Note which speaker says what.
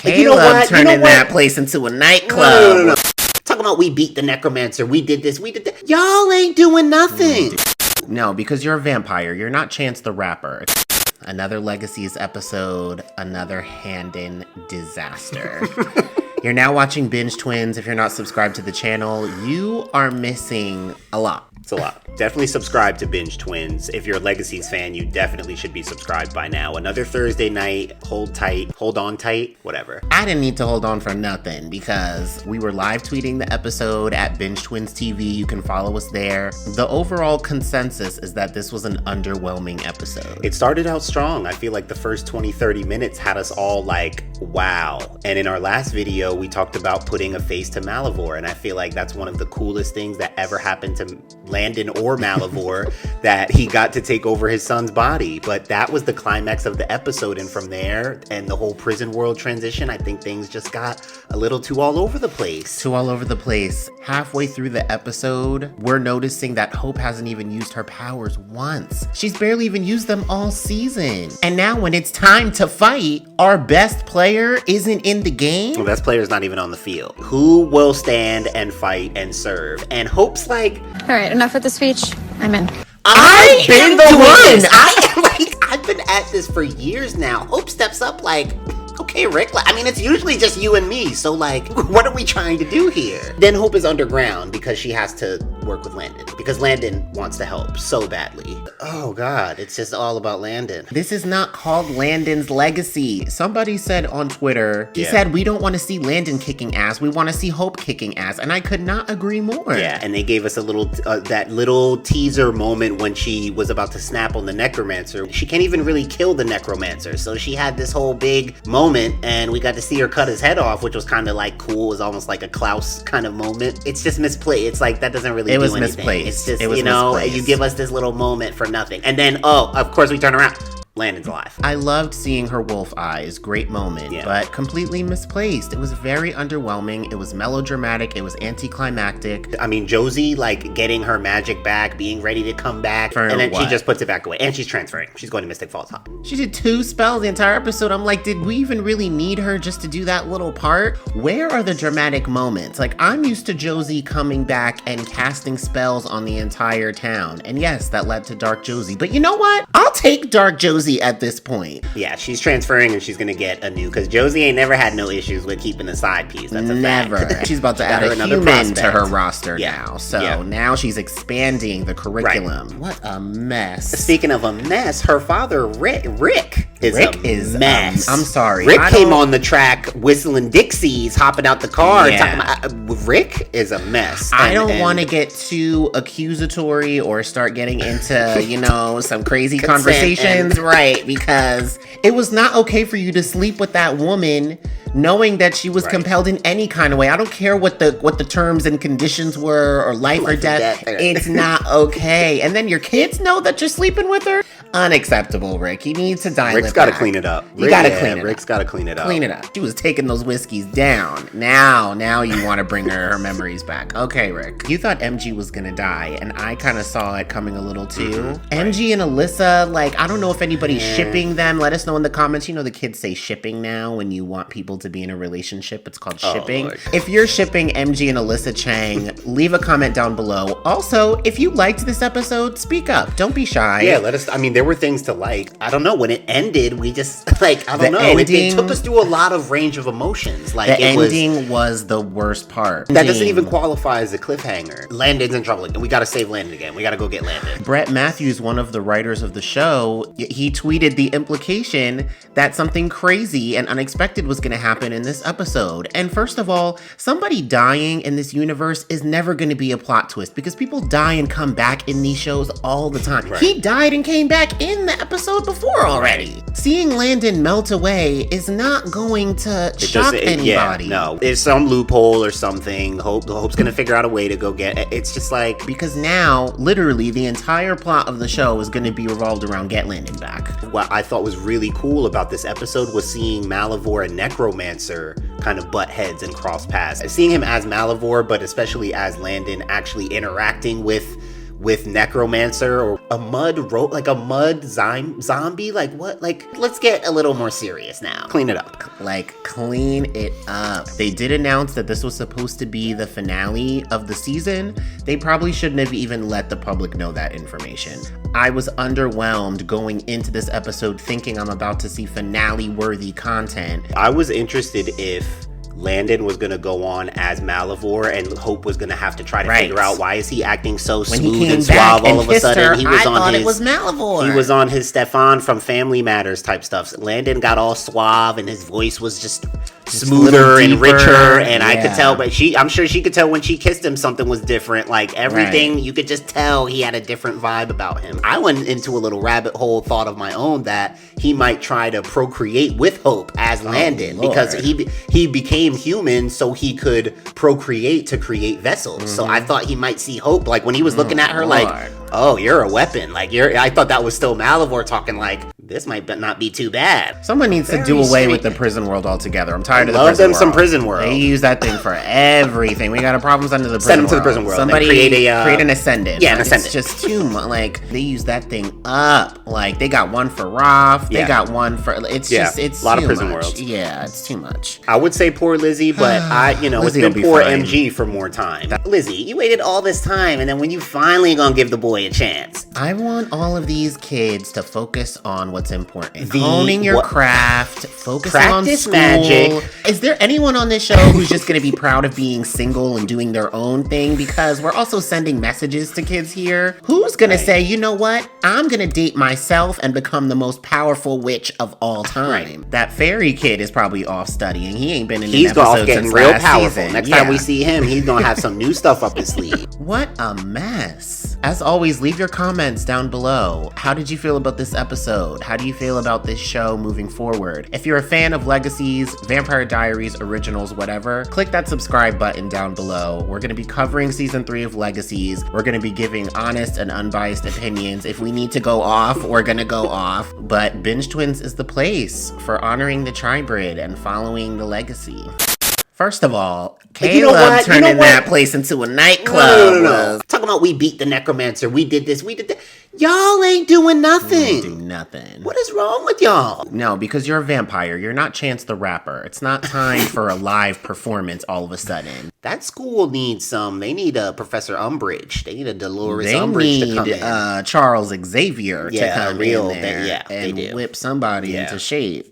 Speaker 1: Caleb turning that place into a nightclub.
Speaker 2: No. Talking about we beat the Necromancer, we did this, we did that. Y'all ain't doing nothing.
Speaker 1: No, because you're a vampire. You're not Chance the Rapper. Another Legacies episode, another Handin disaster. You're now watching Binge Twins. If you're not subscribed to the channel, you are missing a lot.
Speaker 2: It's a lot. Definitely subscribe to Binge Twins. If you're a Legacies fan, you definitely should be subscribed by now. Another Thursday night. Hold tight. Hold on tight. Whatever.
Speaker 1: I didn't need to hold on for nothing because we were live tweeting the episode at Binge Twins TV. You can follow us there. The overall consensus is that this was an underwhelming episode.
Speaker 2: It started out strong. I feel like the first 20-30 minutes had us all like, wow. And in our last video, we talked about putting a face to Malivore. And I feel like that's one of the coolest things that ever happened to Landon or Malivore, that he got to take over his son's body. But that was the climax of the episode, and from there and the whole prison world transition, I think things just got a little too all over the place.
Speaker 1: Halfway through the episode, we're noticing that Hope hasn't even used her powers once. She's barely even used them all season. And now when it's time to fight, our best player isn't in the game?
Speaker 2: The best player is not even on the field. Who will stand and fight and serve? And Hope's like,
Speaker 3: all right, enough with the speech. I'm in.
Speaker 2: I've been the one. I've been at this for years now. Hope steps up like, okay, Rick. I mean, it's usually just you and me. So, like, what are we trying to do here? Then Hope is underground because she has to work with Landon. Because Landon wants to help so badly. Oh, God. It's just all about Landon.
Speaker 1: This is not called Landon's Legacy. Somebody said on Twitter, he said, we don't want to see Landon kicking ass. We want to see Hope kicking ass. And I could not agree more.
Speaker 2: Yeah, and they gave us a little, that little teaser moment when she was about to snap on the Necromancer. She can't even really kill the Necromancer. So she had this whole big moment, and we got to see her cut his head off, which was kind of like cool. It was almost like a Klaus kind of moment. It's just misplaced. It's like, that doesn't really do anything.
Speaker 1: Misplaced.
Speaker 2: It's just, misplaced. You give us this little moment for nothing. And then, of course, we turn around. Landon's alive.
Speaker 1: I loved seeing her wolf eyes. Great moment, but completely misplaced. It was very underwhelming. It was melodramatic. It was anticlimactic.
Speaker 2: I mean, Josie, like, getting her magic back, being ready to come back, and then she just puts it back away. And she's transferring. She's going to Mystic Falls Hop.
Speaker 1: She did 2 spells the entire episode. I'm like, did we even really need her just to do that little part? Where are the dramatic moments? Like, I'm used to Josie coming back and casting spells on the entire town. And yes, that led to Dark Josie. But you know what? I'll take Dark Josie at this point.
Speaker 2: Yeah, she's transferring and she's gonna get a new, because Josie ain't never had no issues with keeping a side piece. That's a fact.
Speaker 1: She's about to add a human to her roster now. So now she's expanding the curriculum. Right. What a mess.
Speaker 2: Speaking of a mess, her father, Rick is a mess.
Speaker 1: I'm sorry.
Speaker 2: Rick came on the track whistling Dixies, hopping out the car. Talking about, Rick is a mess.
Speaker 1: I don't want to get too accusatory or start getting into, some crazy conversations. Right, because it was not okay for you to sleep with that woman knowing that she was compelled in any kind of way. I don't care what the terms and conditions were, or life or death. It's not okay. And then your kids know that you're sleeping with her? Unacceptable, Rick. You need to dial
Speaker 2: Rick's got to clean it up.
Speaker 1: You got to clean it up.
Speaker 2: Rick's got to clean it up.
Speaker 1: Clean it up. She was taking those whiskeys down. Now you want to bring her memories back. Okay, Rick. You thought MG was going to die, and I kind of saw it coming a little too. MG and Alyssa, like, I don't know if anybody's shipping them. Let us know in the comments. The kids say shipping now when you want people to be in a relationship. It's called shipping. Lord. If you're shipping MG and Alyssa Chang, leave a comment down below. Also, if you liked this episode, speak up. Don't be shy.
Speaker 2: Yeah, let us. I mean, there were things to like. I don't know. When it ended, we just, like, I don't know. It took us through a lot of range of emotions. Like,
Speaker 1: the ending was the worst part.
Speaker 2: That doesn't even qualify as a cliffhanger. Landon's in trouble again. We got to save Landon again. We got to go get Landon.
Speaker 1: Brett Matthews, one of the writers of the show, he tweeted the implication that something crazy and unexpected was going to happen in this episode. And first of all, somebody dying in this universe is never going to be a plot twist, because people die and come back in these shows all the time. Right. He died and came back in the episode before already. Seeing Landon melt away is not going to shock anybody.
Speaker 2: Yeah, no, there's some loophole or something. Hope's going to figure out a way to go get it. It's just like,
Speaker 1: because now literally the entire plot of the show is going to be revolved around get Landon back.
Speaker 2: What I thought was really cool about this episode was seeing Malivore and Necromancer kind of butt heads and cross paths. Seeing him as Malivore, but especially as Landon, actually interacting with with Necromancer or a mud zombie? Like what? Like, let's get a little more serious now. Clean it up.
Speaker 1: Like, clean it up. They did announce that this was supposed to be the finale of the season. They probably shouldn't have even let the public know that information. I was underwhelmed going into this episode thinking I'm about to see finale-worthy content.
Speaker 2: I was interested if Landon was going to go on as Malivore and Hope was going to have to try to figure out why is he acting so smooth and suave all of a sudden.
Speaker 1: He was Malivore.
Speaker 2: He was on his Stefan from Family Matters type stuff. Landon got all suave and his voice was just smoother and richer, and I could tell, but I'm sure she could tell when she kissed him something was different. Like everything, you could just tell he had a different vibe about him. I went into a little rabbit hole thought of my own that he might try to procreate with Hope as Landon because he became human so he could procreate to create vessels. So I thought he might see Hope like when he was looking at her like, oh, you're a weapon. Like I thought that was still Malivore talking like, this might not be too bad.
Speaker 1: Someone needs to do away with the prison world altogether. I'm tired of the
Speaker 2: prison world.
Speaker 1: Love them some
Speaker 2: prison world.
Speaker 1: They use that thing for everything. We got problems under the prison
Speaker 2: Send them
Speaker 1: world.
Speaker 2: to the prison world.
Speaker 1: Somebody create an ascendant.
Speaker 2: Yeah, an ascendant.
Speaker 1: It's just too much. Like, they use that thing up. Like, they got one for Roth. They got one for... It's just... It's
Speaker 2: a lot of
Speaker 1: too
Speaker 2: prison
Speaker 1: much.
Speaker 2: worlds.
Speaker 1: Yeah, it's too much.
Speaker 2: I would say poor Lizzie, but it's been poor MG for more time. Lizzie, you waited all this time, and then when you finally gonna give the boy a chance?
Speaker 1: I want all of these kids to focus on what's important. Honing your craft, focusing on school.
Speaker 2: Magic.
Speaker 1: Is there anyone on this show who's just going to be proud of being single and doing their own thing? Because we're also sending messages to kids here. Who's going to say, you know what? I'm going to date myself and become the most powerful witch of all time. That fairy kid is probably off studying. He ain't been in an episode
Speaker 2: getting
Speaker 1: since
Speaker 2: real
Speaker 1: last
Speaker 2: powerful.
Speaker 1: season.
Speaker 2: Next time we see him, he's going to have some new stuff up his sleeve.
Speaker 1: What a mess. As always, leave your comments down below. How did you feel about this episode? How do you feel about this show moving forward? If you're a fan of Legacies, Vampire Diaries, Originals, whatever, click that subscribe button down below. We're going to be covering season 3 of Legacies. We're going to be giving honest and unbiased opinions. If we need to go off, we're going to go off. But Binge Twins is the place for honoring the tribrid and following the legacy. First of all, Caleb turning that place into a nightclub.
Speaker 2: No. Talking about we beat the Necromancer, we did this, we did that. Y'all ain't doing nothing.
Speaker 1: Do nothing.
Speaker 2: What is wrong with y'all?
Speaker 1: No, because you're a vampire. You're not Chance the Rapper. It's not time for a live performance all of a sudden.
Speaker 2: That school needs they need a Professor Umbridge. They need a Dolores Umbridge to come in.
Speaker 1: Charles Xavier to come in there
Speaker 2: and
Speaker 1: whip somebody into shape.